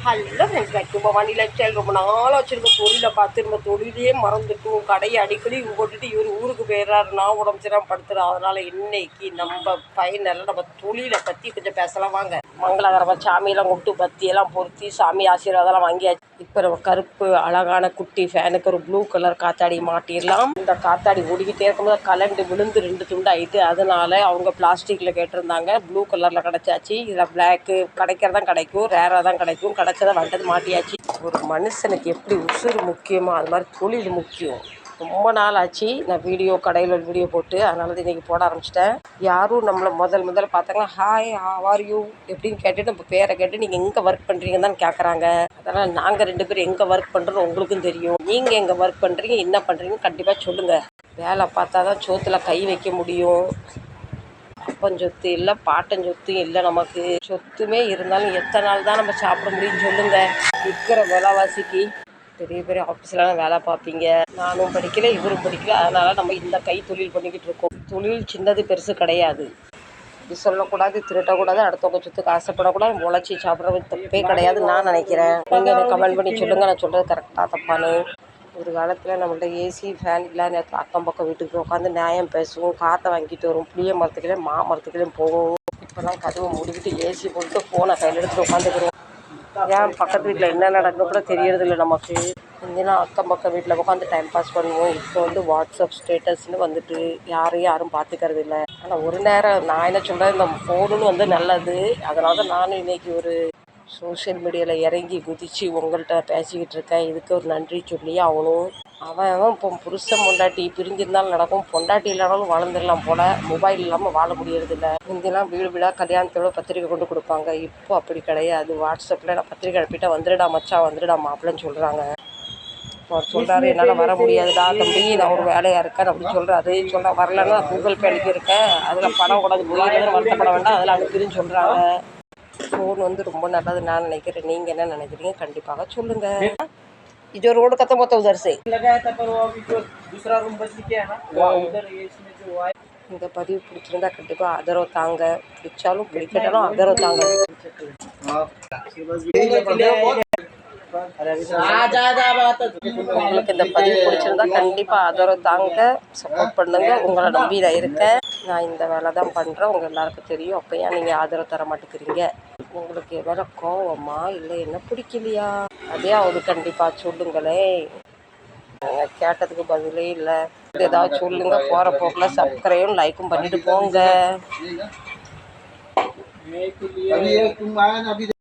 Hello friends, back to Bhavani lifestyle. ரொம்ப நாளாக வச்சுருக்க தொழிலை பார்த்து நம்ம தொழிலையே மறந்துட்டோம். கடையை அடிக்கடி போட்டுட்டு இவர் ஊருக்கு போயிடுறாரு, நான் உடம்பு சரியாக படுத்துறேன். அதனால் இன்னைக்கு நம்ம ஃபைனலில் நம்ம தொழிலை பற்றி கொஞ்சம் பேசலாம் வாங்க. மங்களகரமாக சாமியெல்லாம் கும்பிட்டு பத்தியெல்லாம் பொருத்தி சாமி ஆசீர்வாதம்லாம் வாங்கியாச்சு. இப்போ நம்ம கருப்பு அழகான குட்டி ஃபேனுக்கு ஒரு ப்ளூ கலர் காத்தாடி மாட்டிடலாம். இந்த காத்தாடி ஓடிக்கிட்டே இருக்கும்போது கலண்டு விழுந்து 2 துண்டு ஆகிட்டு, அதனால் அவங்க பிளாஸ்டிக்கில் கேட்டிருந்தாங்க. ப்ளூ கலரில் கிடச்சாச்சு. இதில் பிளாக்கு கிடைக்கிறதான் கிடைக்கும், ரேராக தான் கிடைக்கும். கிடச்சதை வந்துட்டு மாட்டியாச்சு. ஒரு மனுஷனுக்கு எப்படி உசுறு முக்கியமோ அது மாதிரி தொழில் முக்கியம். ரொம்ப நாள் ஆச்சு நான் கடையில் ஒரு வீடியோ போட்டு, அதனால தான் இன்றைக்கி போட ஆரம்பிச்சிட்டேன். யாரும் நம்மளை முதல்ல பார்த்தாங்க ஹாய் ஹவ் யூ எப்படின்னு கேட்டுட்டு நம்ம பேரை கேட்டு நீங்கள் எங்கே ஒர்க் பண்ணுறீங்கன்னு தான் கேட்குறாங்க. அதனால் நாங்கள் 2 பேரும் எங்கே ஒர்க் பண்ணுறோன்னு உங்களுக்கும் தெரியும். நீங்கள் எங்கே ஒர்க் பண்ணுறீங்க, என்ன பண்ணுறீங்கன்னு கண்டிப்பாக சொல்லுங்கள். வேலை பார்த்தா தான் சோத்தில் கை வைக்க முடியும். அப்பஞ்சொத்து இல்லை, பாட்டஞ்சொத்து இல்லை. நமக்கு சொத்துமே இருந்தாலும் எத்தனை நாள் தான் நம்ம சாப்பிட முடியும்னு சொல்லுங்கள். இருக்கிற விலைவாசிக்கு பெரிய பெரிய ஆஃபீஸ்லாம் வேலை பார்ப்பீங்க. நானும் படிக்கல, இவரும் படிக்கல. அதனால் நம்ம இந்த கை தொழில் பண்ணிக்கிட்டு இருக்கோம். தொழில் சின்னது பெருசு கிடையாது. இது சொல்லக்கூடாது, திருட்டக்கூடாது, அடுத்தவங்க சொத்துக்கு ஆசைப்படக்கூடாது, முளைச்சி சாப்பிட்றது தப்பே கிடையாதுன்னு நான் நினைக்கிறேன். நீங்கள் எனக்கு கமெண்ட் பண்ணி சொல்லுங்கள், நான் சொல்கிறது கரெக்டாக தப்பான்னு. ஒரு காலத்தில் நம்மள்ட்ட ஏசி ஃபேன் இல்லாத நேரத்தில் அக்கம் பக்கம் வீட்டுக்கு உட்காந்து நியாயம் பேசுவோம், காற்றை வாங்கிட்டு வரும், புளிய மரத்துக்கிலையும் மரத்துக்கிலையும் போவோம். இப்போலாம் கதவை மூடிக்கிட்டு ஏசி போட்டு ஃபோனை கையில் எடுத்துகிட்டு உட்காந்துக்கிறோம். ஏன் பக்கத்து வீட்டில் என்ன நடக்குன்னு கூட தெரியறதில்ல நமக்கு. இங்கேலாம் அக்கம் பக்கம் வீட்டில் உட்காந்து டைம் பாஸ் பண்ணுவோம். இப்போ வாட்ஸ்அப் ஸ்டேட்டஸ்ன்னு வந்துட்டு யாரும் பார்த்துக்கிறது இல்லை. ஆனால் ஒரு நேரம் நான் என்ன சொல்கிறேன், இந்த ஃபோனுன்னு நல்லது. அதனால தான் நானும் இன்றைக்கி ஒரு சோஷியல் மீடியாவில் இறங்கி குதித்து உங்கள்கிட்ட பேசிக்கிட்டு இருக்கேன். இதுக்கு ஒரு நன்றி சொல்லியே ஆகணும். அவன் இப்போ புருஷன் பொண்டாட்டி பிரிஞ்சிருந்தாலும் நடக்கும், பொண்டாட்டி இல்லைனாலும் வாழ்ந்துடலாம் போல். மொபைல் இல்லாமல் வாழ முடியறதில்ல. முந்திலாம் வீடு வீடாக கல்யாணத்தோட பத்திரிக்கை கொண்டு கொடுப்பாங்க. இப்போ அப்படி கிடையாது. வாட்ஸ்அப்பில் நான் பத்திரிக்கை அனுப்பிட்டா வந்துடுடா மச்சான், வந்துடுடா மாப்பிள்ளன்னு சொல்கிறாங்க. அவர் சொல்கிறாரு என்னால் வர முடியாதுடா தம்பி, நான் ஒரு வேலையாக இருக்கேன் அப்படின்னு சொல்கிறாரு. வரலன்னா கூகுள் பே அனுப்பியிருக்கேன், அதில் பணம் கூடாது போயிடுதுன்னு வருத்தப்பட வேண்டாம், அதில் அனுப்பிடுன்னு சொல்கிறாங்க. ஃபோன் ரொம்ப நல்லது நான் நினைக்கிறேன். நீங்கள் என்ன நினைக்கிறீங்க கண்டிப்பாக சொல்லுங்கள். இது रोड खत्म होता उधर से இந்த பதிவு பிடிச்சிருந்தா கண்டிப்பாக ஆதரவு தாங்க. பிடிச்சாலும் பிடிக்கட்டாலும் ஆதரவு தாங்க. உங்களுக்கு இந்த பதிவு பிடிச்சிருந்தா கண்டிப்பாக ஆதரவு தாங்க, சப்போர்ட் பண்ணுங்க. உங்களை நம்பி நான் இருக்கேன். நான் இந்த வேலை தான் பண்ணுறேன், உங்கள் எல்லாருக்கும் தெரியும். அப்போ ஏன் நீங்கள் ஆதரவு தர மாட்டேங்கிறீங்க? உங்களுக்கு எவ்வளோ கோவமா இல்லை என்ன பிடிக்கலையா? அதே அவரு கண்டிப்பாக சொல்லுங்களேன். நீங்கள் கேட்டதுக்கு பதிலே இல்லை. ஏதாவது சொல்லுங்க. போகிற போக்கில் சப்ஸ்கிரைபும் லைக்கும் பண்ணிட்டு போங்க.